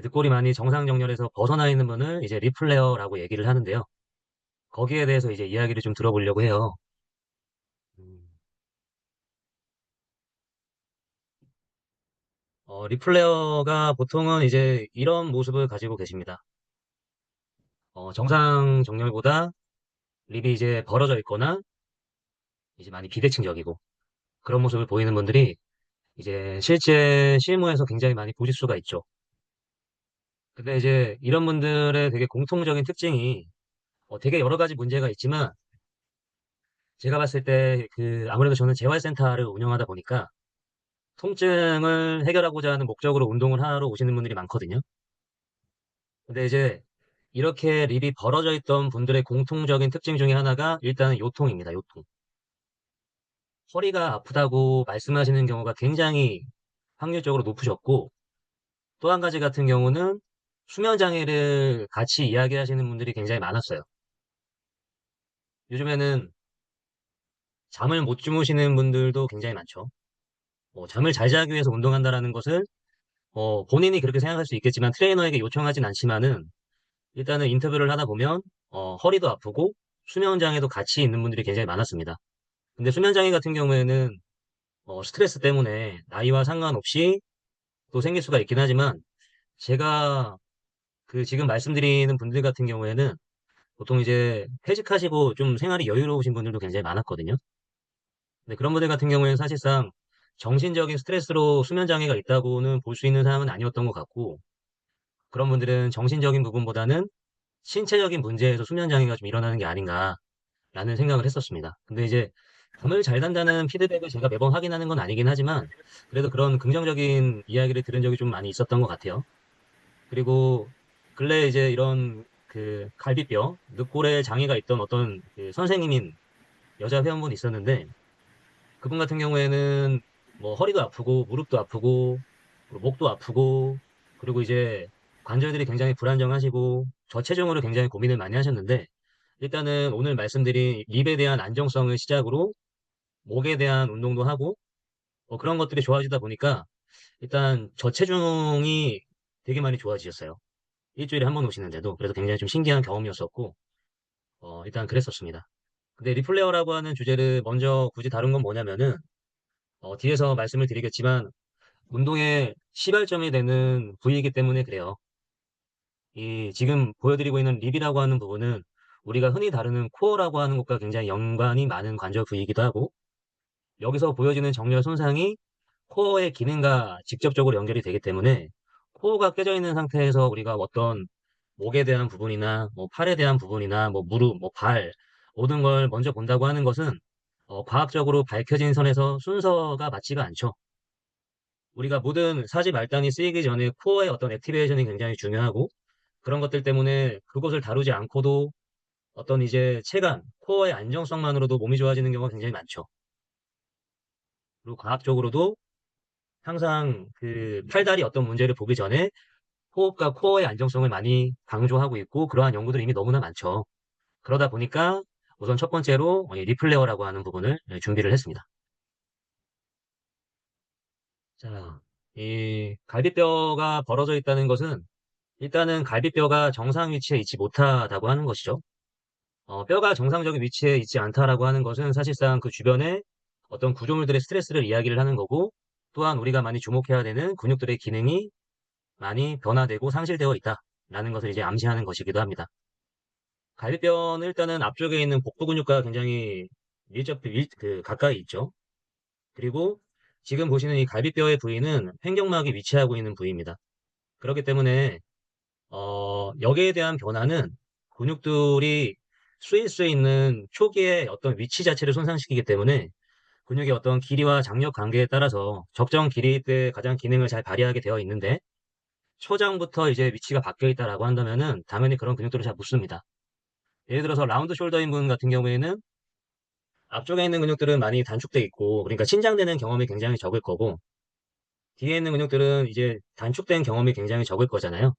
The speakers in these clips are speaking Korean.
등골이 많이 정상 정렬에서 벗어나 있는 분을 이제 리플레어라고 얘기를 하는데요. 거기에 대해서 이제 이야기를 좀 들어보려고 해요. 음, 리플레어가 보통은 이제 이런 모습을 가지고 계십니다. 정상 정렬보다 립이 이제 벌어져 있거나 이제 많이 비대칭적이고 그런 모습을 보이는 분들이 이제 실제 실무에서 굉장히 많이 보실 수가 있죠. 근데 이제 이런 분들의 되게 공통적인 특징이 되게 여러 가지 문제가 있지만 제가 봤을 때 아무래도 저는 재활센터를 운영하다 보니까 통증을 해결하고자 하는 목적으로 운동을 하러 오시는 분들이 많거든요. 근데 이제 이렇게 립이 벌어져 있던 분들의 공통적인 특징 중에 하나가 일단은 요통입니다. 요통. 허리가 아프다고 말씀하시는 경우가 굉장히 확률적으로 높으셨고 또 한 가지 같은 경우는 수면 장애를 같이 이야기하시는 분들이 굉장히 많았어요. 요즘에는 잠을 못 주무시는 분들도 굉장히 많죠. 잠을 잘 자기 위해서 운동한다라는 것을 본인이 그렇게 생각할 수 있겠지만 트레이너에게 요청하진 않지만은 일단은 인터뷰를 하다 보면 허리도 아프고 수면장애도 같이 있는 분들이 굉장히 많았습니다. 근데 수면장애 같은 경우에는 스트레스 때문에 나이와 상관없이 또 생길 수가 있긴 하지만 제가 지금 말씀드리는 분들 같은 경우에는 보통 이제 퇴직하시고 좀 생활이 여유로우신 분들도 굉장히 많았거든요. 근데 그런 분들 같은 경우에는 사실상 정신적인 스트레스로 수면장애가 있다고는 볼 수 있는 사람은 아니었던 것 같고 그런 분들은 정신적인 부분보다는 신체적인 문제에서 수면장애가 좀 일어나는 게 아닌가라는 생각을 했었습니다. 근데 이제 잠을 잘 잔다는 피드백을 제가 매번 확인하는 건 아니긴 하지만 그래도 그런 긍정적인 이야기를 들은 적이 좀 많이 있었던 것 같아요. 그리고 근래 이제 이런 갈비뼈, 늑골에 장애가 있던 어떤 선생님인 여자 회원분이 있었는데 그분 같은 경우에는 뭐 허리도 아프고 무릎도 아프고 그리고 목도 아프고 그리고 이제 관절들이 굉장히 불안정하시고 저체중으로 굉장히 고민을 많이 하셨는데 일단은 오늘 말씀드린 립에 대한 안정성을 시작으로 목에 대한 운동도 하고 그런 것들이 좋아지다 보니까 일단 저체중이 되게 많이 좋아지셨어요. 일주일에 한 번 오시는데도 그래서 굉장히 좀 신기한 경험이었었고 일단 그랬었습니다. 근데 리플레어라고 하는 주제를 먼저 굳이 다룬 건 뭐냐면은 뒤에서 말씀을 드리겠지만 운동의 시발점이 되는 부위이기 때문에 그래요. 이 지금 보여드리고 있는 립이라고 하는 부분은 우리가 흔히 다루는 코어라고 하는 것과 굉장히 연관이 많은 관절 부위이기도 하고 여기서 보여지는 정렬 손상이 코어의 기능과 직접적으로 연결이 되기 때문에 코어가 깨져 있는 상태에서 우리가 어떤 목에 대한 부분이나 뭐 팔에 대한 부분이나 뭐 무릎, 뭐 발, 모든 걸 먼저 본다고 하는 것은 과학적으로 밝혀진 선에서 순서가 맞지가 않죠. 우리가 모든 사지 말단이 쓰이기 전에 코어의 어떤 액티베이션이 굉장히 중요하고 그런 것들 때문에 그것을 다루지 않고도 어떤 이제 체감, 코어의 안정성만으로도 몸이 좋아지는 경우가 굉장히 많죠. 그리고 과학적으로도 항상 팔다리 어떤 문제를 보기 전에 호흡과 코어의 안정성을 많이 강조하고 있고 그러한 연구들이 이미 너무나 많죠. 그러다 보니까 우선 첫 번째로 이 리플레어라고 하는 부분을 준비를 했습니다. 자, 이 갈비뼈가 벌어져 있다는 것은 일단은 갈비뼈가 정상 위치에 있지 못하다고 하는 것이죠. 뼈가 정상적인 위치에 있지 않다라고 하는 것은 사실상 그 주변에 어떤 구조물들의 스트레스를 이야기를 하는 거고 또한 우리가 많이 주목해야 되는 근육들의 기능이 많이 변화되고 상실되어 있다라는 것을 이제 암시하는 것이기도 합니다. 갈비뼈는 일단은 앞쪽에 있는 복부 근육과 굉장히 가까이 있죠. 그리고 지금 보시는 이 갈비뼈의 부위는 횡격막이 위치하고 있는 부위입니다. 그렇기 때문에 여기에 대한 변화는 근육들이 쓰일 수 있는 초기의 어떤 위치 자체를 손상시키기 때문에 근육의 어떤 길이와 장력 관계에 따라서 적정 길이 때 가장 기능을 잘 발휘하게 되어 있는데 초장부터 이제 위치가 바뀌어 있다라고 한다면은 당연히 그런 근육들을 잘 못 씁니다. 예를 들어서 라운드 숄더인 분 같은 경우에는 앞쪽에 있는 근육들은 많이 단축돼 있고 그러니까 신장되는 경험이 굉장히 적을 거고 뒤에 있는 근육들은 이제 단축된 경험이 굉장히 적을 거잖아요.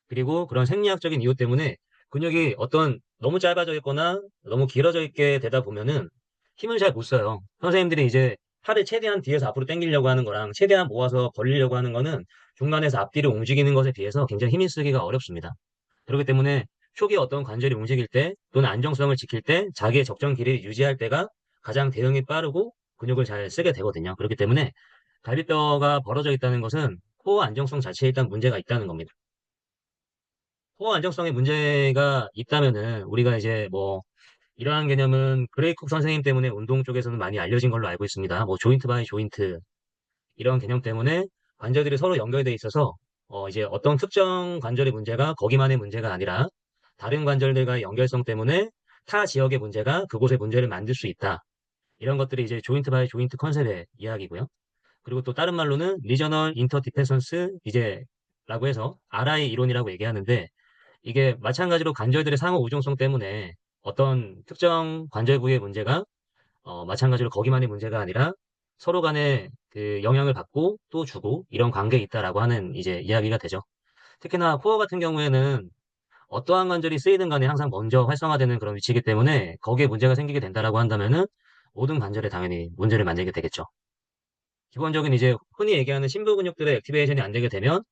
그리고 그런 생리학적인 이유 때문에 근육이 어떤 너무 짧아져 있거나 너무 길어져 있게 되다 보면은 힘을 잘 못 써요. 선생님들이 이제 팔을 최대한 뒤에서 앞으로 당기려고 하는 거랑 최대한 모아서 벌리려고 하는 거는 중간에서 앞뒤를 움직이는 것에 비해서 굉장히 힘이 쓰기가 어렵습니다. 그렇기 때문에 초기에 어떤 관절이 움직일 때 또는 안정성을 지킬 때 자기의 적정 길이를 유지할 때가 가장 대응이 빠르고 근육을 잘 쓰게 되거든요. 그렇기 때문에 갈비뼈가 벌어져 있다는 것은 코어 안정성 자체에 일단 문제가 있다는 겁니다. 코어 안정성에 문제가 있다면은 우리가 이제 뭐 이러한 개념은 그레이쿡 선생님 때문에 운동 쪽에서는 많이 알려진 걸로 알고 있습니다. 뭐 조인트 바이 조인트 이런 개념 때문에 관절들이 서로 연결돼 있어서 이제 어떤 특정 관절의 문제가 거기만의 문제가 아니라 다른 관절들과의 연결성 때문에 타 지역의 문제가 그곳의 문제를 만들 수 있다. 이런 것들이 이제 조인트 바이 조인트 컨셉의 이야기고요. 그리고 또 다른 말로는 리저널 인터 디펜선스 이제 라고 해서 RI 이론이라고 얘기하는데 이게 마찬가지로 관절들의 상호 우종성 때문에 어떤 특정 관절 부위의 문제가 마찬가지로 거기만의 문제가 아니라 서로 간에 그 영향을 받고 또 주고 이런 관계에 있다라고 하는 이제 이야기가 되죠. 특히나 코어 같은 경우에는 어떠한 관절이 쓰이든 간에 항상 먼저 활성화되는 그런 위치이기 때문에 거기에 문제가 생기게 된다라고 한다면은 모든 관절에 당연히 문제를 만들게 되겠죠. 기본적인 이제 흔히 얘기하는 심부 근육들의 액티베이션이 안 되게 되면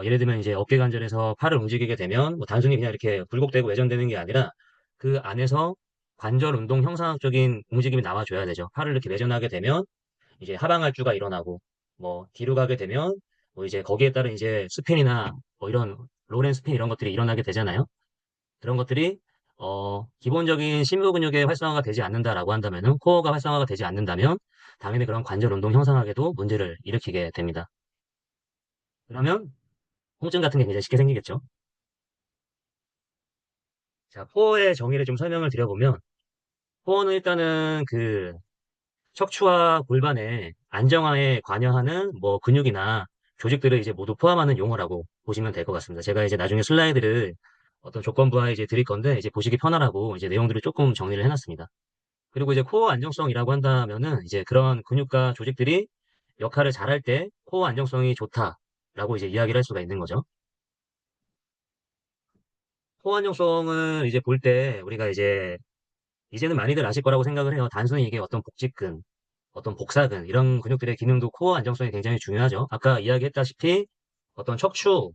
예를 들면 이제 어깨 관절에서 팔을 움직이게 되면 뭐 단순히 그냥 이렇게 굴곡되고 외전되는 게 아니라 그 안에서 관절 운동 형상학적인 움직임이 나와줘야 되죠. 팔을 이렇게 외전하게 되면 이제 하방할주가 일어나고 뭐 뒤로 가게 되면 뭐 이제 거기에 따른 이제 스핀이나 뭐 이런 로렌 스핀 이런 것들이 일어나게 되잖아요. 그런 것들이 기본적인 심부 근육의 활성화가 되지 않는다라고 한다면은 코어가 활성화가 되지 않는다면 당연히 그런 관절 운동 형상학에도 문제를 일으키게 됩니다. 그러면 통증 같은 게 굉장히 쉽게 생기겠죠. 자, 코어의 정의를 좀 설명을 드려보면, 코어는 일단은 그 척추와 골반의 안정화에 관여하는 뭐 근육이나 조직들을 이제 모두 포함하는 용어라고 보시면 될 것 같습니다. 제가 이제 나중에 슬라이드를 어떤 조건부하에 이제 드릴 건데, 이제 보시기 편하라고 이제 내용들을 조금 정리를 해놨습니다. 그리고 이제 코어 안정성이라고 한다면은 이제 그런 근육과 조직들이 역할을 잘할 때 코어 안정성이 좋다라고 이제 이야기를 할 수가 있는 거죠. 코어 안정성을 이제 볼 때 우리가 이제는 많이들 아실 거라고 생각을 해요. 단순히 이게 어떤 복직근, 어떤 복사근, 이런 근육들의 기능도 코어 안정성이 굉장히 중요하죠. 아까 이야기했다시피 어떤 척추,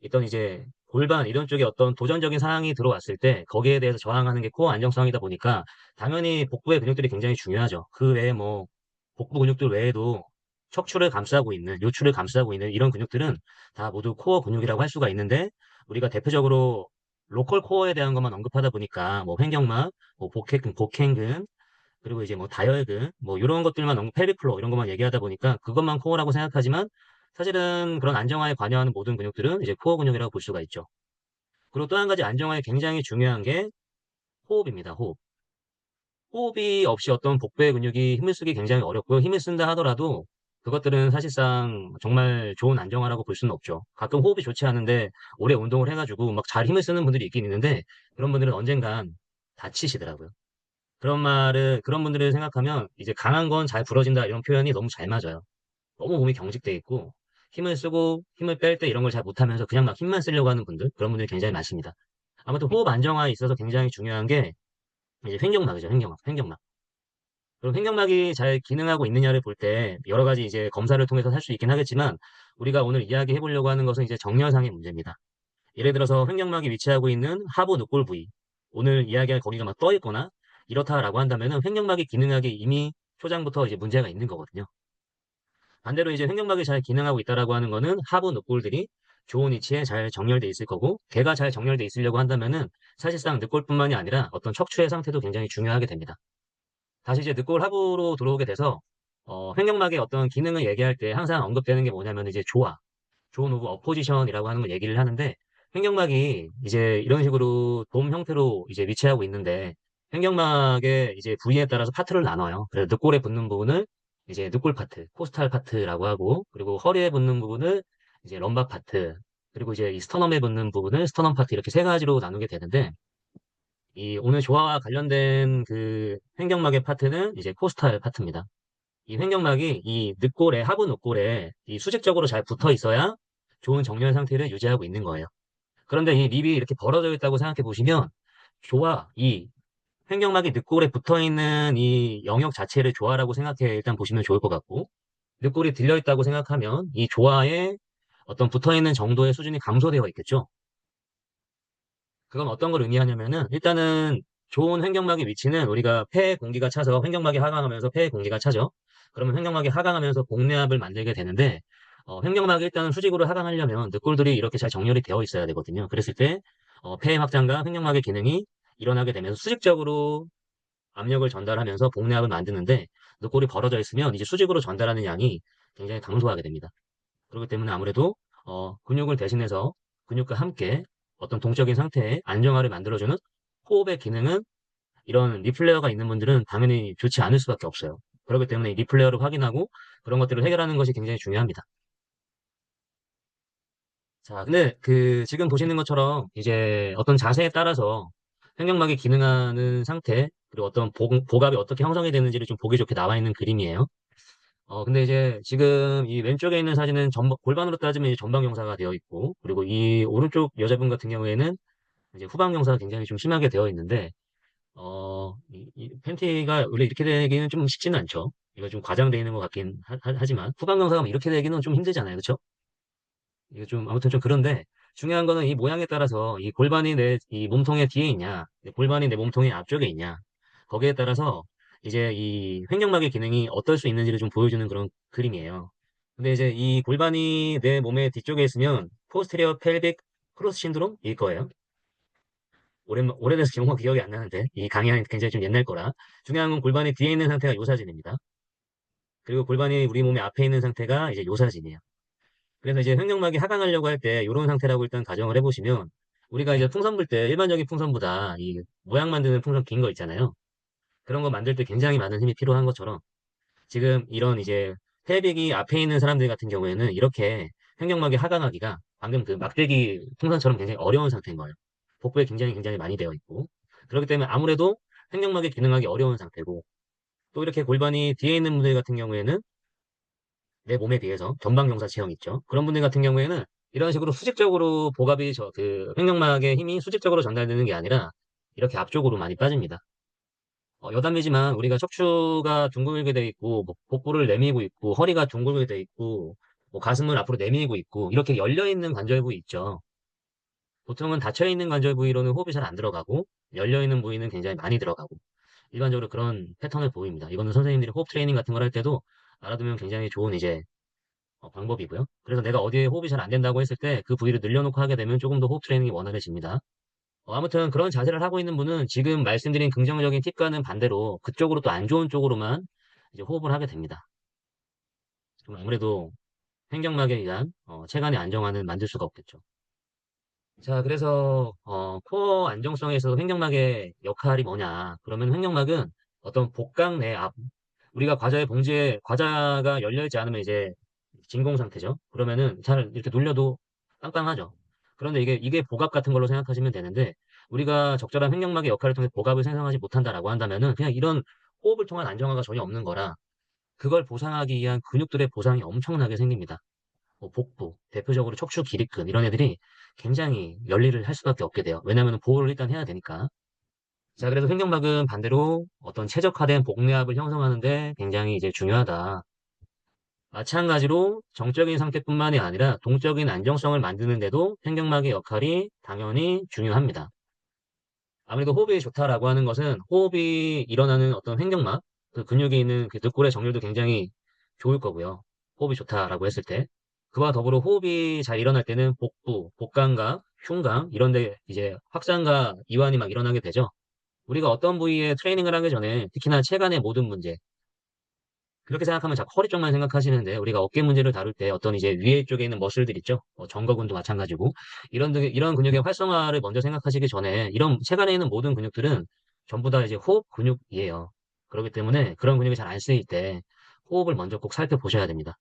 있던 이제 골반 이런 쪽에 어떤 도전적인 상황이 들어왔을 때 거기에 대해서 저항하는 게 코어 안정성이다 보니까 당연히 복부의 근육들이 굉장히 중요하죠. 그 외에 뭐 복부 근육들 외에도 척추를 감싸고 있는, 요추를 감싸고 있는 이런 근육들은 다 모두 코어 근육이라고 할 수가 있는데 우리가 대표적으로 로컬 코어에 대한 것만 언급하다 보니까 뭐 횡격막, 뭐 복행근, 그리고 이제 뭐 다혈근, 뭐 이런 것들만 펠빅 플로어 이런 것만 얘기하다 보니까 그것만 코어라고 생각하지만 사실은 그런 안정화에 관여하는 모든 근육들은 이제 코어 근육이라고 볼 수가 있죠. 그리고 또 한 가지 안정화에 굉장히 중요한 게 호흡입니다. 호흡. 호흡이 없이 어떤 복부의 근육이 힘을 쓰기 굉장히 어렵고요. 힘을 쓴다 하더라도 그것들은 사실상 정말 좋은 안정화라고 볼 수는 없죠. 가끔 호흡이 좋지 않은데 오래 운동을 해가지고 막 잘 힘을 쓰는 분들이 있긴 있는데 그런 분들은 언젠간 다치시더라고요. 그런 분들을 생각하면 이제 강한 건 잘 부러진다 이런 표현이 너무 잘 맞아요. 너무 몸이 경직돼 있고 힘을 쓰고 힘을 뺄 때 이런 걸 잘 못하면서 그냥 막 힘만 쓰려고 하는 분들 그런 분들이 굉장히 많습니다. 아무튼 호흡 안정화에 있어서 굉장히 중요한 게 이제 횡격막이죠. 횡격막. 그럼 횡격막이 잘 기능하고 있느냐를 볼 때 여러 가지 이제 검사를 통해서 할 수 있긴 하겠지만 우리가 오늘 이야기해 보려고 하는 것은 이제 정렬상의 문제입니다. 예를 들어서 횡격막이 위치하고 있는 하부 늑골 부위 오늘 이야기할 거기가 막 떠 있거나 이렇다라고 한다면은 횡격막이 기능하기 이미 초장부터 이제 문제가 있는 거거든요. 반대로 이제 횡격막이 잘 기능하고 있다라고 하는 거는 하부 늑골들이 좋은 위치에 잘 정렬돼 있을 거고 걔가 잘 정렬돼 있으려고 한다면은 사실상 늑골뿐만이 아니라 어떤 척추의 상태도 굉장히 중요하게 됩니다. 다시 이제 늑골 하부로 들어오게 돼서 횡격막의 어떤 기능을 얘기할 때 항상 언급되는 게 뭐냐면 이제 조화, 존 오브 어포지션이라고 하는 걸 얘기를 하는데 횡격막이 이제 이런 식으로 돔 형태로 이제 위치하고 있는데 횡격막의 이제 부위에 따라서 파트를 나눠요. 그래서 늑골에 붙는 부분을 이제 늑골 파트, 코스탈 파트라고 하고 그리고 허리에 붙는 부분을 이제 럼바 파트 그리고 이제 이 스터넘에 붙는 부분을 스터넘 파트 이렇게 세 가지로 나누게 되는데 이 오늘 조화와 관련된 그 횡격막의 파트는 이제 코스탈 파트입니다. 이 횡격막이 이 늑골에 하부 늑골에 이 수직적으로 잘 붙어 있어야 좋은 정렬 상태를 유지하고 있는 거예요. 그런데 이 립이 이렇게 벌어져 있다고 생각해 보시면 조화, 이 횡격막이 늑골에 붙어 있는 이 영역 자체를 조화라고 생각해 일단 보시면 좋을 것 같고, 늑골이 들려 있다고 생각하면 이 조화에 어떤 붙어 있는 정도의 수준이 감소되어 있겠죠. 그건 어떤 걸 의미하냐면은 일단은 좋은 횡격막의 위치는 우리가 폐에 공기가 차서 횡격막이 하강하면서 폐에 공기가 차죠. 그러면 횡격막이 하강하면서 복내압을 만들게 되는데 횡격막이 일단은 수직으로 하강하려면 늑골들이 이렇게 잘 정렬이 되어 있어야 되거든요. 그랬을 때 폐 확장과 횡격막의 기능이 일어나게 되면서 수직적으로 압력을 전달하면서 복내압을 만드는데 늑골이 벌어져 있으면 이제 수직으로 전달하는 양이 굉장히 감소하게 됩니다. 그렇기 때문에 아무래도 근육을 대신해서 근육과 함께 어떤 동적인 상태의 안정화를 만들어주는 호흡의 기능은 이런 리플레어가 있는 분들은 당연히 좋지 않을 수밖에 없어요. 그렇기 때문에 이 리플레어를 확인하고 그런 것들을 해결하는 것이 굉장히 중요합니다. 자, 근데 그 지금 보시는 것처럼 이제 어떤 자세에 따라서 횡격막이 기능하는 상태 그리고 어떤 복압이 어떻게 형성이 되는지를 좀 보기 좋게 나와 있는 그림이에요. 근데 이제 지금 이 왼쪽에 있는 사진은 골반으로 따지면 이제 전방 경사가 되어 있고, 그리고 이 오른쪽 여자분 같은 경우에는 이제 후방 경사가 굉장히 좀 심하게 되어 있는데, 이 팬티가 원래 이렇게 되기는 좀 쉽지는 않죠. 이거 좀 과장되어 있는 것 같긴 지만 후방 경사가 이렇게 되기는 좀 힘들잖아요. 그렇죠? 이게 좀 아무튼 좀 그런데 중요한 거는 이 모양에 따라서 이 골반이 내 이 몸통의 뒤에 있냐, 골반이 내 몸통의 앞쪽에 있냐, 거기에 따라서 이제 이 횡격막의 기능이 어떨 수 있는지를 좀 보여주는 그런 그림이에요. 근데 이제 이 골반이 내 몸의 뒤쪽에 있으면 포스테리어 펠빅 크로스 신드롬일 거예요. 오래돼서 정말 기억이 안 나는데 이 강의는 굉장히 좀 옛날 거라. 중요한 건 골반이 뒤에 있는 상태가 요 사진입니다. 그리고 골반이 우리 몸의 앞에 있는 상태가 이제 요 사진이에요. 그래서 이제 횡격막이 하강하려고 할 때 이런 상태라고 일단 가정을 해보시면 우리가 이제 풍선 불 때 일반적인 풍선보다 이 모양 만드는 풍선 긴 거 있잖아요. 그런 거 만들 때 굉장히 많은 힘이 필요한 것처럼 지금 이런 이제 펠빅이 앞에 있는 사람들 같은 경우에는 이렇게 횡격막이 하강하기가 방금 그 막대기 풍선처럼 굉장히 어려운 상태인 거예요. 복부에 굉장히 많이 되어 있고 그렇기 때문에 아무래도 횡격막이 기능하기 어려운 상태고 또 이렇게 골반이 뒤에 있는 분들 같은 경우에는 내 몸에 비해서 전방경사 체형 있죠. 그런 분들 같은 경우에는 이런 식으로 수직적으로 복압이 그 횡격막의 힘이 수직적으로 전달되는 게 아니라 이렇게 앞쪽으로 많이 빠집니다. 여담이지만 우리가 척추가 둥글게 돼 있고 뭐 복부를 내밀고 있고 허리가 둥글게 돼 있고 뭐 가슴을 앞으로 내밀고 있고 이렇게 열려 있는 관절 부위 있죠. 보통은 닫혀 있는 관절 부위로는 호흡이 잘 안 들어가고 열려 있는 부위는 굉장히 많이 들어가고 일반적으로 그런 패턴을 보입니다. 이거는 선생님들이 호흡 트레이닝 같은 걸 할 때도 알아두면 굉장히 좋은 이제 방법이고요. 그래서 내가 어디에 호흡이 잘 안 된다고 했을 때 그 부위를 늘려놓고 하게 되면 조금 더 호흡 트레이닝이 원활해집니다. 아무튼 그런 자세를 하고 있는 분은 지금 말씀드린 긍정적인 팁과는 반대로 그쪽으로 또 안 좋은 쪽으로만 이제 호흡을 하게 됩니다. 좀 아무래도 횡격막에 의한 체간의 안정화는 만들 수가 없겠죠. 자, 그래서 코어 안정성에서 횡격막의 역할이 뭐냐? 그러면 횡격막은 어떤 복강 내 앞, 우리가 과자의 봉지에 과자가 열려있지 않으면 이제 진공 상태죠. 그러면은 잘 이렇게 눌려도 빵빵하죠. 그런데 이게 복압 같은 걸로 생각하시면 되는데 우리가 적절한 횡격막의 역할을 통해 복압을 생성하지 못한다라고 한다면은 그냥 이런 호흡을 통한 안정화가 전혀 없는 거라 그걸 보상하기 위한 근육들의 보상이 엄청나게 생깁니다. 뭐 복부, 대표적으로 척추 기립근 이런 애들이 굉장히 열일을 할 수밖에 없게 돼요. 왜냐하면 보호를 일단 해야 되니까. 자, 그래서 횡격막은 반대로 어떤 최적화된 복내압을 형성하는데 굉장히 이제 중요하다. 마찬가지로 정적인 상태뿐만이 아니라 동적인 안정성을 만드는데도 횡격막의 역할이 당연히 중요합니다. 아무래도 호흡이 좋다라고 하는 것은 호흡이 일어나는 어떤 횡격막, 그 근육에 있는 그 늑골의 정렬도 굉장히 좋을 거고요. 호흡이 좋다라고 했을 때. 그와 더불어 호흡이 잘 일어날 때는 복부, 복강과 흉강, 이런 데 이제 확장과 이완이 막 일어나게 되죠. 우리가 어떤 부위에 트레이닝을 하기 전에 특히나 체간의 모든 문제, 그렇게 생각하면 자꾸 허리 쪽만 생각하시는데 우리가 어깨 문제를 다룰 때 어떤 이제 위에 쪽에 있는 머슬들 있죠. 정거근도 마찬가지고 이런 근육의 활성화를 먼저 생각하시기 전에 이런 체간에 있는 모든 근육들은 전부 다 이제 호흡 근육이에요. 그렇기 때문에 그런 근육이 잘 안 쓰일 때 호흡을 먼저 꼭 살펴보셔야 됩니다.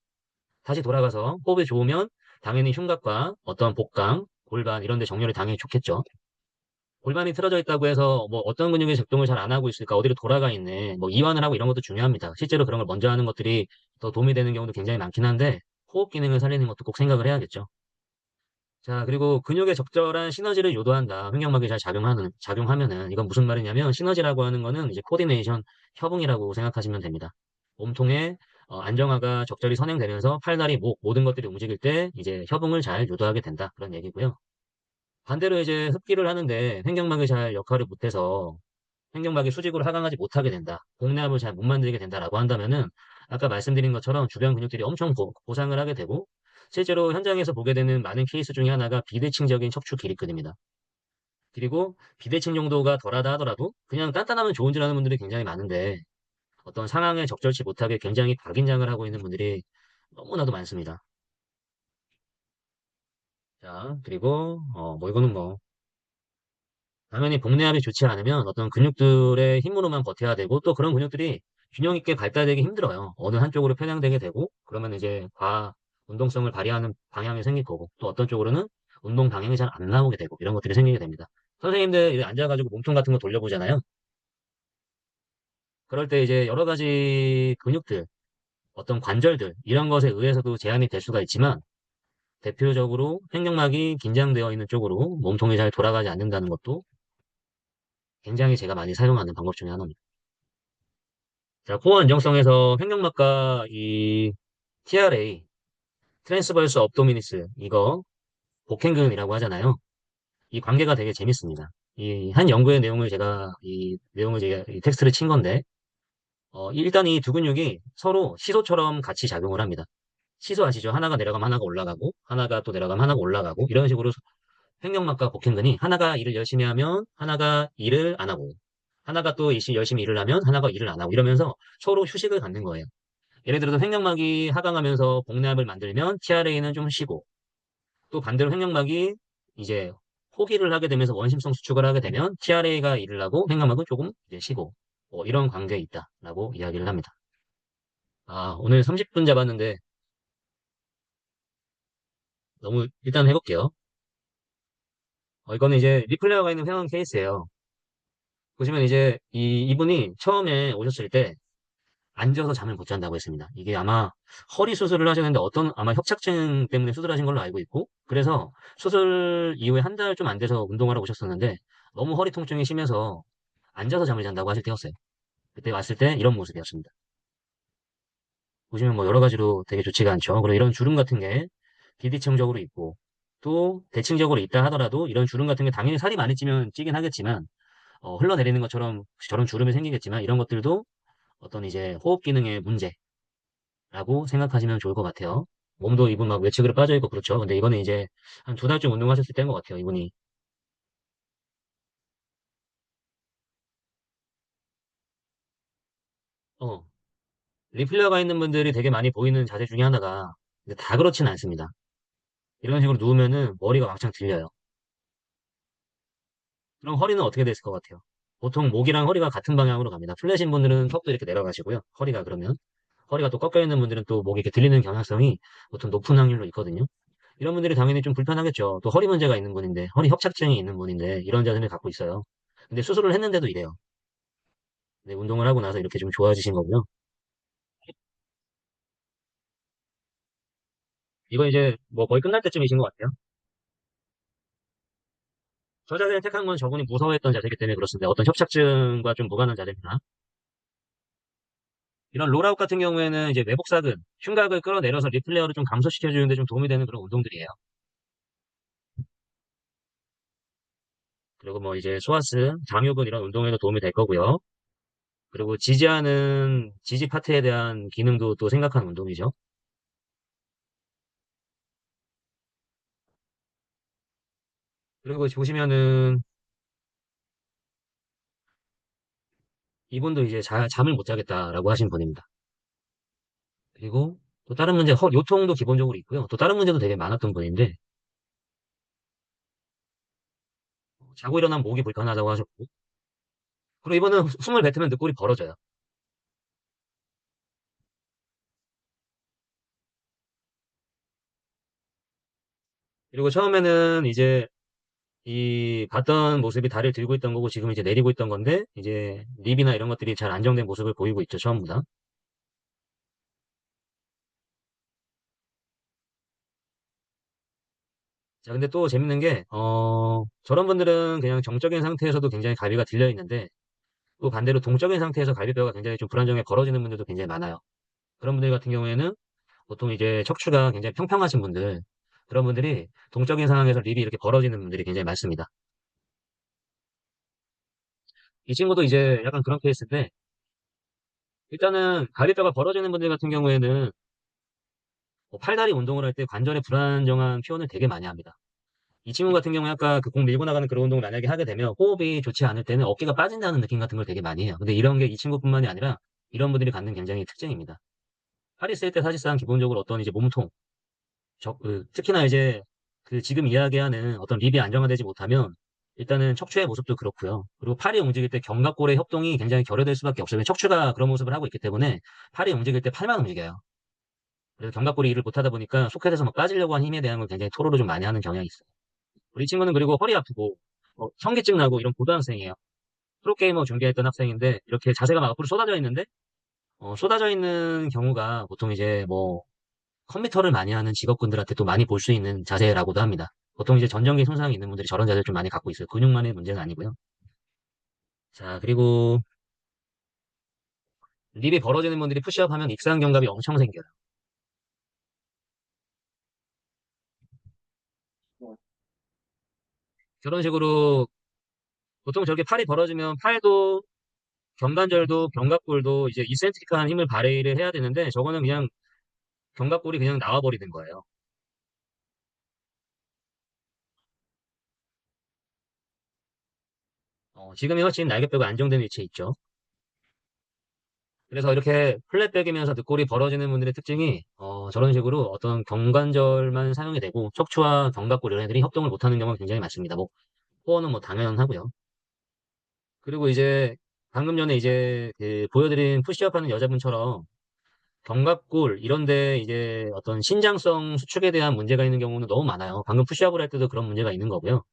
다시 돌아가서 호흡이 좋으면 당연히 흉곽과 어떤 복강, 골반 이런 데 정렬이 당연히 좋겠죠. 골반이 틀어져 있다고 해서 뭐 어떤 근육이 작동을 잘 안 하고 있을까 어디로 돌아가 있네 뭐 이완을 하고 이런 것도 중요합니다. 실제로 그런 걸 먼저 하는 것들이 더 도움이 되는 경우도 굉장히 많긴 한데 호흡 기능을 살리는 것도 꼭 생각을 해야겠죠. 자, 그리고 근육에 적절한 시너지를 유도한다. 횡격막이 잘 작용하면은, 이건 무슨 말이냐면, 시너지라고 하는 거는 이제 코디네이션, 협응이라고 생각하시면 됩니다. 몸통의 안정화가 적절히 선행되면서 팔다리, 목, 모든 것들이 움직일 때 이제 협응을 잘 유도하게 된다. 그런 얘기고요. 반대로 이제 흡기를 하는데 횡격막이 잘 역할을 못해서 횡격막이 수직으로 하강하지 못하게 된다. 복압을 잘 못 만들게 된다라고 한다면은 아까 말씀드린 것처럼 주변 근육들이 엄청 보상을 하게 되고 실제로 현장에서 보게 되는 많은 케이스 중에 하나가 비대칭적인 척추 기립근입니다. 그리고 비대칭 정도가 덜하다 하더라도 그냥 단단하면 좋은 줄 아는 분들이 굉장히 많은데 어떤 상황에 적절치 못하게 굉장히 과긴장을 하고 있는 분들이 너무나도 많습니다. 자, 그리고 뭐 이거는 뭐 당연히 복내압이 좋지 않으면 어떤 근육들의 힘으로만 버텨야 되고 또 그런 근육들이 균형 있게 발달되기 힘들어요. 어느 한쪽으로 편향되게 되고 그러면 이제 운동성을 발휘하는 방향이 생길 거고 또 어떤 쪽으로는 운동 방향이 잘 안 나오게 되고 이런 것들이 생기게 됩니다. 선생님들 이제 앉아가지고 몸통 같은 거 돌려보잖아요. 그럴 때 이제 여러 가지 근육들, 어떤 관절들 이런 것에 의해서도 제한이 될 수가 있지만 대표적으로 횡격막이 긴장되어 있는 쪽으로 몸통이 잘 돌아가지 않는다는 것도 굉장히 제가 많이 사용하는 방법 중에 하나입니다. 자, 코어 안정성에서 횡격막과 이 TRA, 트랜스버스 업도미니스, 이거 복행근이라고 하잖아요. 이 관계가 되게 재밌습니다. 이 한 연구의 내용을 이 내용을 제가 이 텍스트를 친 건데, 일단 이 두 근육이 서로 시소처럼 같이 작용을 합니다. 시소 아시죠? 하나가 내려가면 하나가 올라가고, 하나가 또 내려가면 하나가 올라가고, 이런 식으로 횡격막과 복행근이 하나가 일을 열심히 하면 하나가 일을 안 하고, 하나가 또 열심히 일을 하면 하나가 일을 안 하고, 이러면서 서로 휴식을 갖는 거예요. 예를 들어서 횡격막이 하강하면서 복압을 만들면 TRA는 좀 쉬고 또 반대로 횡격막이 이제 호기를 하게 되면서 원심성 수축을 하게 되면 TRA가 일을 하고 횡격막은 조금 이제 쉬고 이런 관계에 있다라고 이야기를 합니다. 아, 오늘 30분 잡았는데 너무 일단 해볼게요. 이거는 이제 리플레어가 있는 회원 케이스예요. 보시면 이제 이분이 처음에 오셨을 때 앉아서 잠을 못 잔다고 했습니다. 이게 아마 허리 수술을 하셨는데 아마 협착증 때문에 수술하신 걸로 알고 있고, 그래서 수술 이후에 한 달 좀 안 돼서 운동하러 오셨었는데, 너무 허리 통증이 심해서 앉아서 잠을 잔다고 하실 때였어요. 그때 왔을 때 이런 모습이었습니다. 보시면 뭐 여러 가지로 되게 좋지가 않죠. 그리고 이런 주름 같은 게 비대칭적으로 있고, 또 대칭적으로 있다 하더라도 이런 주름 같은 게 당연히 살이 많이 찌면 찌긴 하겠지만, 흘러내리는 것처럼 저런 주름이 생기겠지만, 이런 것들도 어떤 이제 호흡 기능의 문제, 라고 생각하시면 좋을 것 같아요. 몸도 이분 막 외측으로 빠져있고 그렇죠. 근데 이거는 이제 한 두 달쯤 운동하셨을 때인 것 같아요, 이분이. 어, 리플러가 있는 분들이 되게 많이 보이는 자세 중에 하나가, 근데 다 그렇진 않습니다. 이런 식으로 누우면은 머리가 왕창 들려요. 그럼 허리는 어떻게 됐을 것 같아요? 보통 목이랑 허리가 같은 방향으로 갑니다. 플랫인 분들은 턱도 이렇게 내려가시고요. 허리가 그러면. 허리가 또 꺾여 있는 분들은 또 목이 이렇게 들리는 경향성이 보통 높은 확률로 있거든요. 이런 분들이 당연히 좀 불편하겠죠. 또 허리 문제가 있는 분인데, 허리 협착증이 있는 분인데, 이런 자세를 갖고 있어요. 근데 수술을 했는데도 이래요. 네, 운동을 하고 나서 이렇게 좀 좋아지신 거고요. 이거 이제 뭐 거의 끝날 때쯤이신 것 같아요. 저 자세를 택한 건 저분이 무서워했던 자세이기 때문에 그렇습니다. 어떤 협착증과 좀 무관한 자세입니다. 이런 롤아웃 같은 경우에는 이제 외복사근, 흉곽을 끌어내려서 리플레어를 좀 감소시켜주는데 좀 도움이 되는 그런 운동들이에요. 그리고 뭐 이제 소아스, 장요근 이런 운동에도 도움이 될 거고요. 그리고 지지하는 지지 파트에 대한 기능도 또 생각하는 운동이죠. 그리고 보시면은 이분도 이제 잠을 못 자겠다라고 하신 분입니다. 그리고 또 다른 문제, 요통도 기본적으로 있고요. 또 다른 문제도 되게 많았던 분인데, 자고 일어나면 목이 불편하다고 하셨고, 그리고 이번은 숨을 뱉으면 늑골이 벌어져요. 그리고 처음에는 이제 봤던 모습이 다리를 들고 있던 거고, 지금 이제 내리고 있던 건데, 이제 립이나 이런 것들이 잘 안정된 모습을 보이고 있죠, 처음보다. 자, 근데 또 재밌는 게, 저런 분들은 그냥 정적인 상태에서도 굉장히 갈비가 들려 있는데, 또 반대로 동적인 상태에서 갈비뼈가 굉장히 좀 불안정하게 벌어지는 분들도 굉장히 많아요. 그런 분들 같은 경우에는 보통 이제 척추가 굉장히 평평하신 분들, 그런 분들이 동적인 상황에서 립이 이렇게 벌어지는 분들이 굉장히 많습니다. 이 친구도 이제 약간 그런 케이스인데, 일단은 갈비뼈가 벌어지는 분들 같은 경우에는 뭐 팔다리 운동을 할 때 관절에 불안정한 표현을 되게 많이 합니다. 이 친구 같은 경우에 아까 그 공 밀고 나가는 그런 운동을 만약에 하게 되면 호흡이 좋지 않을 때는 어깨가 빠진다는 느낌 같은 걸 되게 많이 해요. 근데 이런 게 이 친구뿐만이 아니라 이런 분들이 갖는 굉장히 특징입니다. 팔 있을 때 사실상 기본적으로 어떤 이제 몸통, 특히나 이제 그 지금 이야기하는 어떤 립이 안정화되지 못하면 일단은 척추의 모습도 그렇고요. 그리고 팔이 움직일 때 견갑골의 협동이 굉장히 결여될 수밖에 없어요. 척추가 그런 모습을 하고 있기 때문에 팔이 움직일 때 팔만 움직여요. 그래서 견갑골이 일을 못하다 보니까 소켓에서 막 빠지려고 하는 힘에 대한 걸 굉장히 토로를 좀 많이 하는 경향이 있어요. 우리 친구는 그리고 허리 아프고 현기증 나고 이런 고등학생이에요. 프로게이머 준비했던 학생인데 이렇게 자세가 막 앞으로 쏟아져 있는데 쏟아져 있는 경우가 보통 이제 뭐 컴퓨터를 많이 하는 직업군들한테 또 많이 볼 수 있는 자세라고도 합니다. 보통 이제 전정기 손상이 있는 분들이 저런 자세를 좀 많이 갖고 있어요. 근육만의 문제는 아니고요. 자, 그리고 립이 벌어지는 분들이 푸시업 하면 익상 견갑이 엄청 생겨요. 저런 식으로 보통 저렇게 팔이 벌어지면 팔도 견관절도 견갑골도 이제 이센트릭한 힘을 발휘를 해야 되는데 저거는 그냥 견갑골이 그냥 나와버리는 거예요. 지금이 훨씬 날개뼈가 안정된 위치에 있죠. 그래서 이렇게 플랫백이면서 늑골이 벌어지는 분들의 특징이 저런 식으로 어떤 경관절만 사용이 되고 척추와 견갑골 이런 애들이 협동을 못하는 경우가 굉장히 많습니다. 뭐 코어는 뭐 당연하고요. 그리고 이제 방금 전에 이제 그 보여드린 푸시업 하는 여자분처럼 견갑골 이런데 이제 어떤 신장성 수축에 대한 문제가 있는 경우는 너무 많아요. 방금 푸시업을 할 때도 그런 문제가 있는 거고요.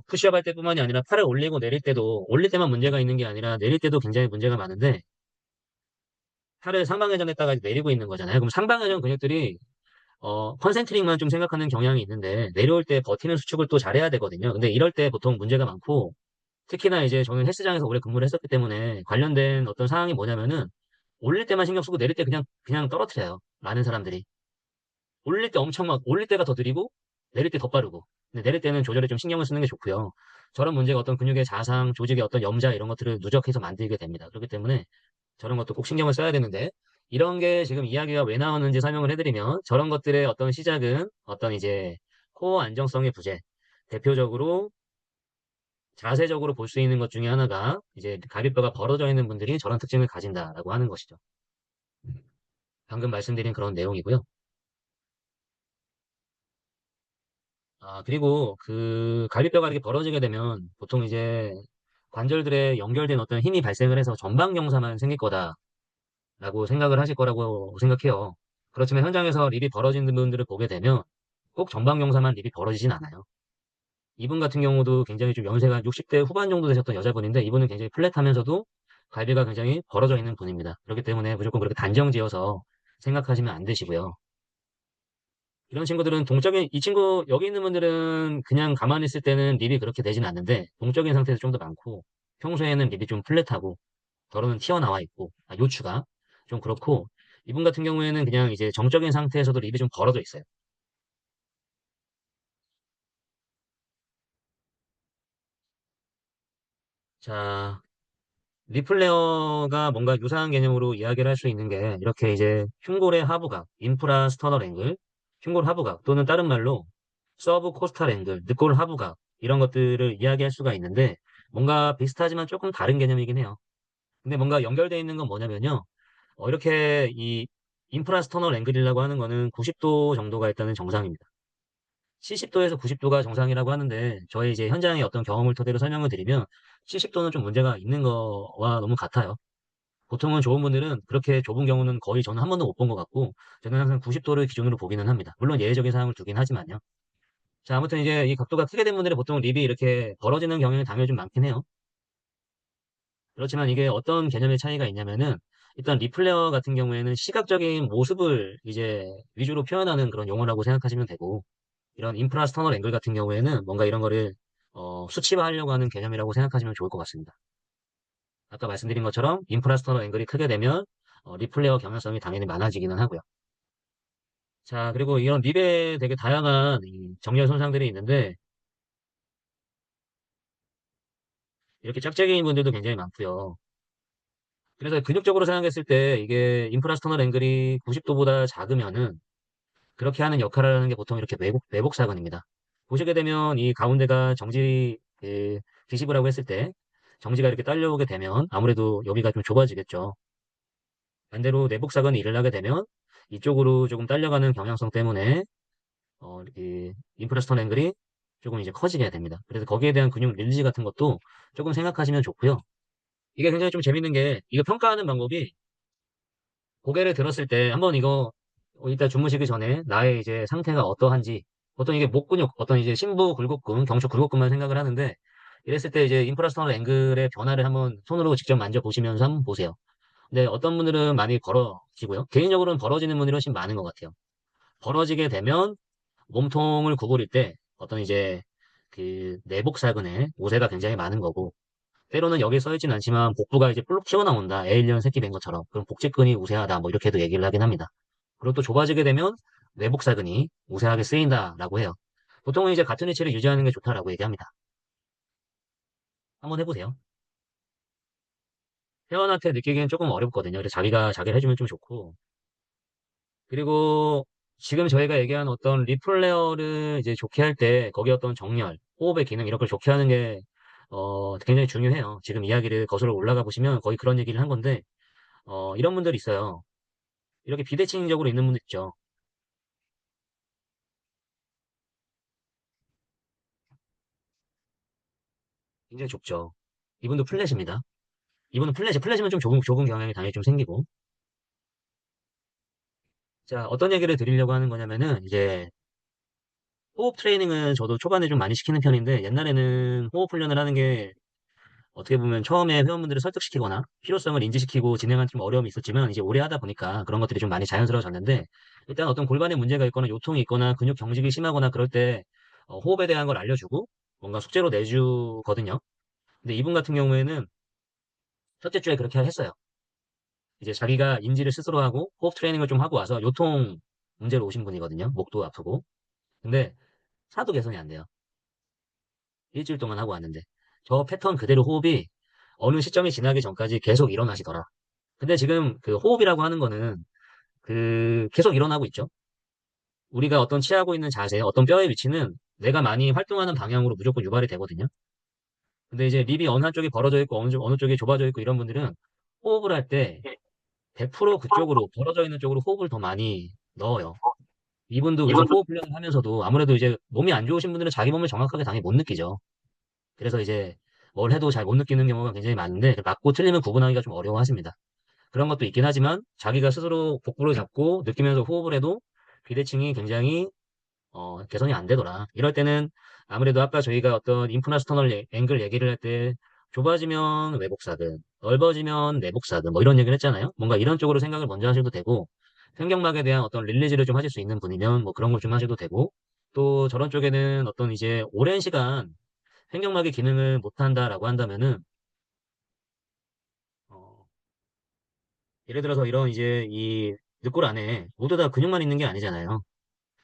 푸시업 할 때뿐만이 아니라 팔을 올리고 내릴 때도 올릴 때만 문제가 있는 게 아니라 내릴 때도 굉장히 문제가 많은데 팔을 상방회전했다가 내리고 있는 거잖아요. 그럼 상방회전 근육들이 컨센트릭만 좀 생각하는 경향이 있는데 내려올 때 버티는 수축을 또 잘해야 되거든요. 근데 이럴 때 보통 문제가 많고 특히나 이제 저는 헬스장에서 오래 근무를 했었기 때문에 관련된 어떤 상황이 뭐냐면은 올릴 때만 신경 쓰고 내릴 때 그냥 떨어뜨려요. 많은 사람들이. 올릴 때 엄청 막 올릴 때가 더 느리고 내릴 때 더 빠르고. 근데 내릴 때는 조절에 좀 신경을 쓰는 게 좋고요. 저런 문제가 어떤 근육의 자상, 조직의 어떤 염자 이런 것들을 누적해서 만들게 됩니다. 그렇기 때문에 저런 것도 꼭 신경을 써야 되는데 이런 게 지금 이야기가 왜 나오는지 설명을 해드리면 저런 것들의 어떤 시작은 어떤 이제 코어 안정성의 부재. 대표적으로 자세적으로 볼 수 있는 것 중에 하나가 이제 갈비뼈가 벌어져 있는 분들이 저런 특징을 가진다라고 하는 것이죠. 방금 말씀드린 그런 내용이고요. 그리고 그 갈비뼈가 이렇게 벌어지게 되면 보통 이제 관절들에 연결된 어떤 힘이 발생을 해서 전방경사만 생길 거다라고 생각을 하실 거라고 생각해요. 그렇지만 현장에서 립이 벌어지는 분들을 보게 되면 꼭 전방경사만 립이 벌어지진 않아요. 이분 같은 경우도 굉장히 좀 연세가 60대 후반 정도 되셨던 여자분인데 이분은 굉장히 플랫하면서도 갈비가 굉장히 벌어져 있는 분입니다. 그렇기 때문에 무조건 그렇게 단정지어서 생각하시면 안 되시고요. 이런 친구들은 동적인, 이 친구, 여기 있는 분들은 그냥 가만히 있을 때는 립이 그렇게 되진 않는데, 동적인 상태에서 좀 더 많고, 평소에는 립이 좀 플랫하고, 덜어는 튀어나와 있고, 요추가 좀 그렇고, 이분 같은 경우에는 그냥 이제 정적인 상태에서도 립이 좀 벌어져 있어요. 자, 리플레어가 뭔가 유사한 개념으로 이야기를 할 수 있는 게, 이렇게 이제 흉골의 하부각, 인프라 스터널 앵글, 흉골 하부각, 또는 다른 말로 서브 코스탈 앵글, 늑골 하부각, 이런 것들을 이야기할 수가 있는데, 뭔가 비슷하지만 조금 다른 개념이긴 해요. 근데 뭔가 연결되어 있는 건 뭐냐면요. 이렇게 이 인프라스터널 앵글이라고 하는 거는 90도 정도가 일단은 정상입니다. 70도에서 90도가 정상이라고 하는데 저희 이제 현장의 어떤 경험을 토대로 설명을 드리면 70도는 좀 문제가 있는 거와 너무 같아요. 보통은 좋은 분들은 그렇게 좁은 경우는 거의 저는 한 번도 못 본 것 같고 저는 항상 90도를 기준으로 보기는 합니다. 물론 예외적인 사항을 두긴 하지만요. 자, 아무튼 이제 이 각도가 크게 된 분들은 보통 립이 이렇게 벌어지는 경향이 당연히 좀 많긴 해요. 그렇지만 이게 어떤 개념의 차이가 있냐면은 일단 리플레어 같은 경우에는 시각적인 모습을 이제 위주로 표현하는 그런 용어라고 생각하시면 되고, 이런 인프라스터널 앵글 같은 경우에는 뭔가 이런 거를 수치화하려고 하는 개념이라고 생각하시면 좋을 것 같습니다. 아까 말씀드린 것처럼 인프라스터널 앵글이 크게 되면 리플레어 경향성이 당연히 많아지기는 하고요. 자, 그리고 이런 립에 되게 다양한 이 정렬 손상들이 있는데 이렇게 짝짝이인 분들도 굉장히 많고요. 그래서 근육적으로 생각했을 때 이게 인프라스터널 앵글이 90도보다 작으면은 그렇게 하는 역할을 하는 게 보통 이렇게 외복 사근입니다. 보시게 되면 이 가운데가 정지, 디시브라고 했을 때 정지가 이렇게 딸려오게 되면 아무래도 여기가 좀 좁아지겠죠. 반대로 내복 사근이 일어나게 되면 이쪽으로 조금 딸려가는 경향성 때문에 이 인프라스턴 앵글이 조금 이제 커지게 됩니다. 그래서 거기에 대한 근육 릴리즈 같은 것도 조금 생각하시면 좋고요. 이게 굉장히 좀 재밌는 게 이거 평가하는 방법이 고개를 들었을 때 한번 이거 이따 주무시기 전에 나의 이제 상태가 어떠한지 보통 이게 목 근육 어떤 이제 심부 굴곡근, 경추 굴곡근만 생각을 하는데 이랬을 때 이제 인프라스턴 앵글의 변화를 한번 손으로 직접 만져보시면서 한번 보세요. 근데 어떤 분들은 많이 벌어지고요. 개인적으로는 벌어지는 분들이 훨씬 많은 것 같아요. 벌어지게 되면 몸통을 구부릴 때 어떤 이제 그 내복사근에 모세가 굉장히 많은 거고 때로는 여기 써있진 않지만 복부가 이제 볼록 튀어나온다. 에일리언 새끼 된 것처럼. 그럼 복직근이 우세하다. 뭐 이렇게도 얘기를 하긴 합니다. 그리고 또 좁아지게 되면 내복사근이 우세하게 쓰인다라고 해요. 보통은 이제 같은 위치를 유지하는 게 좋다라고 얘기합니다. 한번 해보세요. 회원한테 느끼기엔 조금 어렵거든요. 그래서 자기가 자기를 해주면 좀 좋고. 그리고 지금 저희가 얘기한 어떤 리플레어를 이제 좋게 할 때 거기 어떤 정렬, 호흡의 기능 이런 걸 좋게 하는 게 굉장히 중요해요. 지금 이야기를 거슬러 올라가 보시면 거의 그런 얘기를 한 건데 이런 분들이 있어요. 이렇게 비대칭적으로 있는 분들 있죠. 굉장히 좁죠. 이분도 플랫입니다. 이분은 플랫이면 좀 좁은 경향이 당연히 좀 생기고. 자, 어떤 얘기를 드리려고 하는 거냐면은 이제 호흡 트레이닝은 저도 초반에 좀 많이 시키는 편인데 옛날에는 호흡 훈련을 하는 게 어떻게 보면 처음에 회원분들을 설득시키거나 필요성을 인지시키고 진행하는 좀 어려움이 있었지만 이제 오래 하다 보니까 그런 것들이 좀 많이 자연스러워졌는데 일단 어떤 골반에 문제가 있거나 요통이 있거나 근육 경직이 심하거나 그럴 때 호흡에 대한 걸 알려주고 뭔가 숙제로 내주거든요. 근데 이분 같은 경우에는 첫째 주에 그렇게 했어요. 이제 자기가 인지를 스스로 하고 호흡 트레이닝을 좀 하고 와서 요통 문제로 오신 분이거든요. 목도 아프고. 근데 하나도 개선이 안 돼요. 일주일 동안 하고 왔는데. 저 패턴 그대로 호흡이 어느 시점이 지나기 전까지 계속 일어나시더라. 근데 지금 그 호흡이라고 하는 거는 그 계속 일어나고 있죠. 우리가 어떤 취하고 있는 자세, 어떤 뼈의 위치는 내가 많이 활동하는 방향으로 무조건 유발이 되거든요. 근데 이제 립이 어느 한쪽이 벌어져 있고 어느 쪽이 좁아져 있고 이런 분들은 호흡을 할 때 100% 그쪽으로 벌어져 있는 쪽으로 호흡을 더 많이 넣어요. 이분도 그래서 호흡 훈련을 하면서도 아무래도 이제 몸이 안 좋으신 분들은 자기 몸을 정확하게 당연히 못 느끼죠. 그래서 이제 뭘 해도 잘 못 느끼는 경우가 굉장히 많은데 맞고 틀리면 구분하기가 좀 어려워하십니다. 그런 것도 있긴 하지만 자기가 스스로 복부를 잡고 느끼면서 호흡을 해도 비대칭이 굉장히 개선이 안 되더라. 이럴 때는 아무래도 아까 저희가 어떤 인프라스터널 앵글 얘기를 할 때 좁아지면 외복사근, 넓어지면 내복사근 뭐 이런 얘기를 했잖아요. 뭔가 이런 쪽으로 생각을 먼저 하셔도 되고 횡격막에 대한 어떤 릴리즈를 좀 하실 수 있는 분이면 뭐 그런 걸 좀 하셔도 되고 또 저런 쪽에는 어떤 이제 오랜 시간 횡격막의 기능을 못한다라고 한다면은 어, 예를 들어서 이런 이제 이 늑골 안에 모두 다 근육만 있는 게 아니잖아요.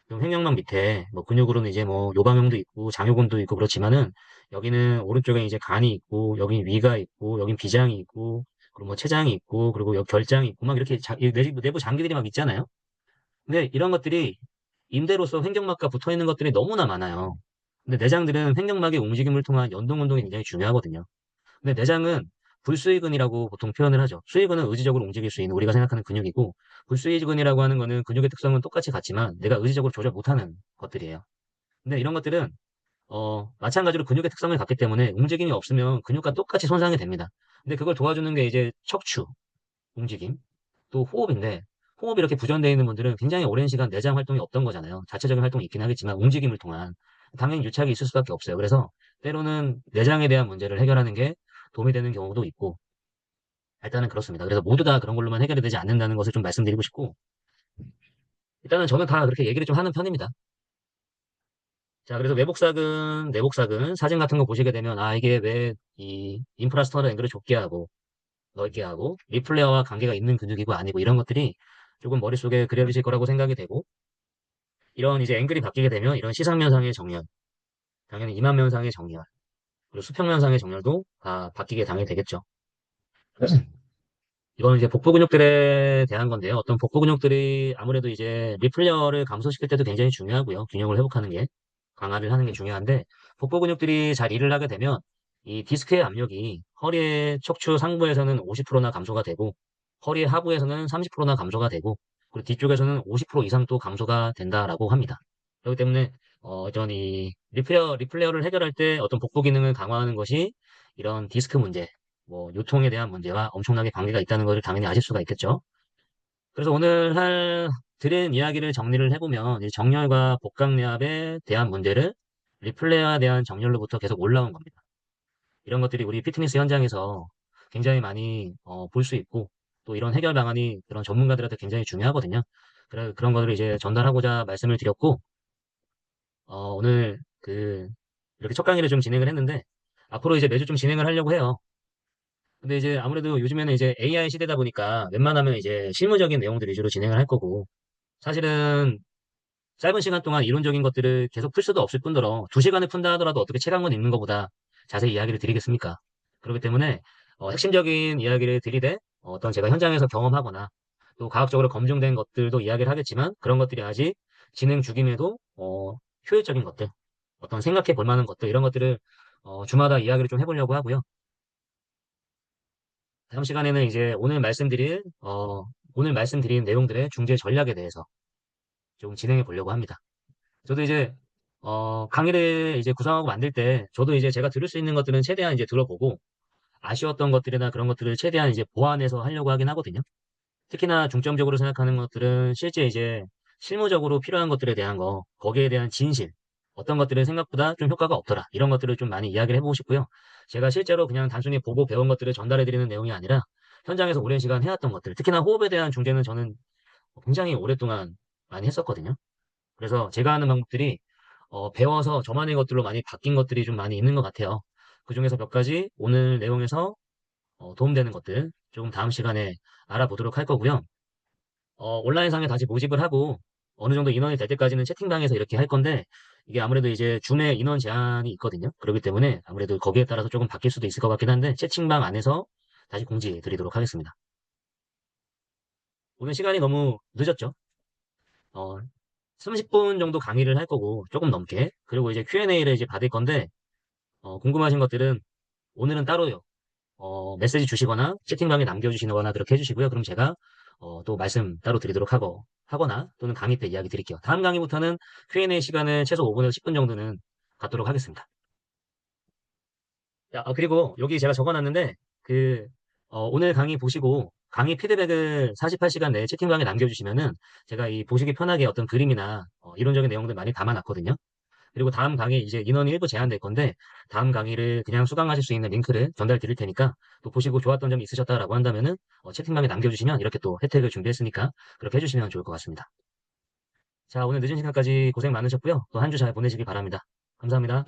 그럼 횡격막 밑에 뭐 근육으로는 이제 뭐 요방형도 있고 장요근도 있고 그렇지만은 여기는 오른쪽에 이제 간이 있고 여긴 위가 있고 여긴 비장이 있고 그리고 뭐 췌장이 있고 그리고 여기 결장이 있고 막 이렇게 이 내부 장기들이 막 있잖아요. 근데 이런 것들이 임대로서 횡격막과 붙어 있는 것들이 너무나 많아요. 근데 내장들은 횡격막의 움직임을 통한 연동 운동이 굉장히 중요하거든요. 근데 내장은 불수의근이라고 보통 표현을 하죠. 수의근은 의지적으로 움직일 수 있는 우리가 생각하는 근육이고 불수의근이라고 하는 거는 근육의 특성은 똑같이 같지만 내가 의지적으로 조절 못하는 것들이에요. 근데 이런 것들은 마찬가지로 근육의 특성을 갖기 때문에 움직임이 없으면 근육과 똑같이 손상이 됩니다. 근데 그걸 도와주는 게 이제 척추 움직임, 또 호흡인데 호흡이 이렇게 부전되어 있는 분들은 굉장히 오랜 시간 내장 활동이 없던 거잖아요. 자체적인 활동이 있긴 하겠지만 움직임을 통한 당연히 유착이 있을 수밖에 없어요. 그래서 때로는 내장에 대한 문제를 해결하는 게 도움이 되는 경우도 있고 일단은 그렇습니다. 그래서 모두 다 그런 걸로만 해결이 되지 않는다는 것을 좀 말씀드리고 싶고, 일단은 저는 다 그렇게 얘기를 좀 하는 편입니다. 자, 그래서 외복사근, 내복사근, 사진 같은 거 보시게 되면, 아, 이게 왜 이 인프라스터널 앵글을 좁게 하고, 넓게 하고, 리플레어와 관계가 있는 근육이고 아니고, 이런 것들이 조금 머릿속에 그려지실 거라고 생각이 되고, 이런 이제 앵글이 바뀌게 되면, 이런 시상면상의 정렬, 당연히 이만면상의 정렬, 그리고 수평면상의 정렬도 다 바뀌게 당연히 되겠죠. 이거는 이제 복부 근육들에 대한 건데요. 어떤 복부 근육들이 아무래도 이제 리플레어를 감소시킬 때도 굉장히 중요하고요. 균형을 회복하는 게, 강화를 하는 게 중요한데, 복부 근육들이 잘 일을 하게 되면 이 디스크의 압력이 허리의 척추 상부에서는 50%나 감소가 되고, 허리의 하부에서는 30%나 감소가 되고, 그리고 뒤쪽에서는 50% 이상 또 감소가 된다라고 합니다. 그렇기 때문에 이런 이 리플레어를 해결할 때 어떤 복부 기능을 강화하는 것이 이런 디스크 문제, 뭐 요통에 대한 문제와 엄청나게 관계가 있다는 것을 당연히 아실 수가 있겠죠. 그래서 오늘 드린 이야기를 정리를 해보면 이 정렬과 복강내압에 대한 문제를 리플레어에 대한 정렬로부터 계속 올라온 겁니다. 이런 것들이 우리 피트니스 현장에서 굉장히 많이 볼 수 있고 또 이런 해결 방안이 그런 전문가들한테 굉장히 중요하거든요. 그런 것들을 이제 전달하고자 말씀을 드렸고 오늘 이렇게 첫 강의를 좀 진행을 했는데 앞으로 이제 매주 좀 진행을 하려고 해요. 근데 이제 아무래도 요즘에는 이제 AI 시대다 보니까 웬만하면 이제 실무적인 내용들 위주로 진행을 할 거고 사실은 짧은 시간 동안 이론적인 것들을 계속 풀 수도 없을 뿐더러 2시간을 푼다 하더라도 어떻게 책 한 권 읽는 것보다 자세히 이야기를 드리겠습니까? 그렇기 때문에 핵심적인 이야기를 드리되 어떤 제가 현장에서 경험하거나 또 과학적으로 검증된 것들도 이야기를 하겠지만 그런 것들이 아직 진행 중임에도 효율적인 것들, 어떤 생각해 볼 만한 것들 이런 것들을 주마다 이야기를 좀 해보려고 하고요. 다음 시간에는 이제 오늘 말씀드린 내용들의 중재 전략에 대해서 좀 진행해 보려고 합니다. 저도 이제 강의를 이제 구성하고 만들 때 저도 이제 제가 들을 수 있는 것들은 최대한 이제 들어보고 아쉬웠던 것들이나 그런 것들을 최대한 이제 보완해서 하려고 하긴 하거든요. 특히나 중점적으로 생각하는 것들은 실제 이제 실무적으로 필요한 것들에 대한 거기에 대한 진실, 어떤 것들은 생각보다 좀 효과가 없더라. 이런 것들을 좀 많이 이야기를 해보고 싶고요. 제가 실제로 그냥 단순히 보고 배운 것들을 전달해드리는 내용이 아니라 현장에서 오랜 시간 해왔던 것들, 특히나 호흡에 대한 중재는 저는 굉장히 오랫동안 많이 했었거든요. 그래서 제가 하는 방법들이 배워서 저만의 것들로 많이 바뀐 것들이 좀 많이 있는 것 같아요. 그중에서 몇 가지 오늘 내용에서 도움되는 것들 조금 다음 시간에 알아보도록 할 거고요. 온라인상에 다시 모집을 하고 어느 정도 인원이 될 때까지는 채팅방에서 이렇게 할 건데 이게 아무래도 이제 줌에 인원 제한이 있거든요. 그렇기 때문에 아무래도 거기에 따라서 조금 바뀔 수도 있을 것 같긴 한데 채팅방 안에서 다시 공지 드리도록 하겠습니다. 오늘 시간이 너무 늦었죠? 어, 30분 정도 강의를 할 거고 조금 넘게 그리고 이제 Q&A를 이제 받을 건데 궁금하신 것들은 오늘은 따로요. 메시지 주시거나 채팅방에 남겨주시거나 그렇게 해주시고요. 그럼 제가 또 말씀 따로 드리도록 하거나 또는 강의 때 이야기 드릴게요. 다음 강의부터는 Q&A 시간을 최소 5분에서 10분 정도는 갖도록 하겠습니다. 야, 그리고 여기 제가 적어놨는데 오늘 강의 보시고 강의 피드백을 48시간 내에 채팅방에 남겨주시면은 제가 이 보시기 편하게 어떤 그림이나 이론적인 내용들 많이 담아놨거든요. 그리고 다음 강의 이제 인원이 일부 제한될 건데 다음 강의를 그냥 수강하실 수 있는 링크를 전달 드릴 테니까 또 보시고 좋았던 점이 있으셨다라고 한다면은 채팅방에 남겨주시면 이렇게 또 혜택을 준비했으니까 그렇게 해주시면 좋을 것 같습니다. 자, 오늘 늦은 시간까지 고생 많으셨고요. 또 한 주 잘 보내시기 바랍니다. 감사합니다.